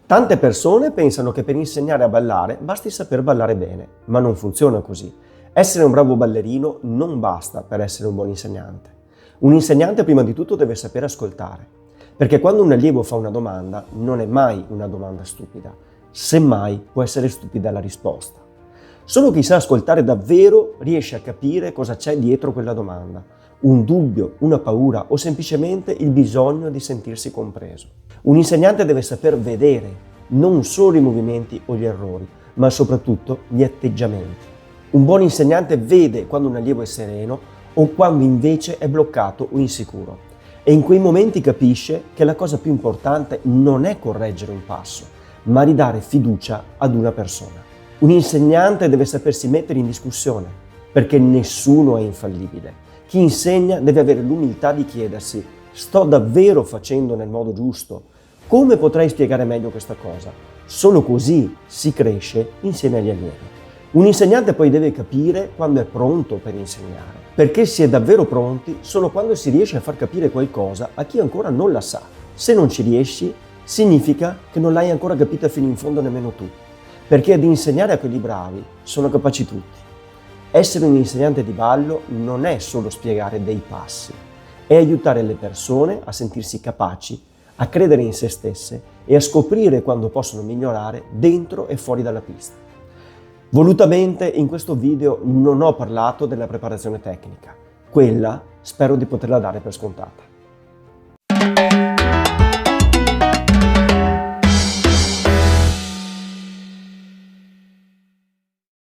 Tante persone pensano che per insegnare a ballare basti saper ballare bene, ma non funziona così. Essere un bravo ballerino non basta per essere un buon insegnante. Un insegnante prima di tutto deve saper ascoltare, perché quando un allievo fa una domanda non è mai una domanda stupida, semmai può essere stupida la risposta. Solo chi sa ascoltare davvero riesce a capire cosa c'è dietro quella domanda, un dubbio, una paura o semplicemente il bisogno di sentirsi compreso. Un insegnante deve saper vedere non solo i movimenti o gli errori, ma soprattutto gli atteggiamenti. Un buon insegnante vede quando un allievo è sereno o quando invece è bloccato o insicuro. E in quei momenti capisce che la cosa più importante non è correggere un passo, ma ridare fiducia ad una persona. Un insegnante deve sapersi mettere in discussione, perché nessuno è infallibile. Chi insegna deve avere l'umiltà di chiedersi: sto davvero facendo nel modo giusto? Come potrei spiegare meglio questa cosa? Solo così si cresce insieme agli allievi. Un insegnante poi deve capire quando è pronto per insegnare, perché si è davvero pronti solo quando si riesce a far capire qualcosa a chi ancora non la sa. Se non ci riesci, significa che non l'hai ancora capita fino in fondo nemmeno tu, perché ad insegnare a quelli bravi sono capaci tutti. Essere un insegnante di ballo non è solo spiegare dei passi, è aiutare le persone a sentirsi capaci, a credere in se stesse e a scoprire quando possono migliorare dentro e fuori dalla pista. Volutamente in questo video non ho parlato della preparazione tecnica, quella spero di poterla dare per scontata.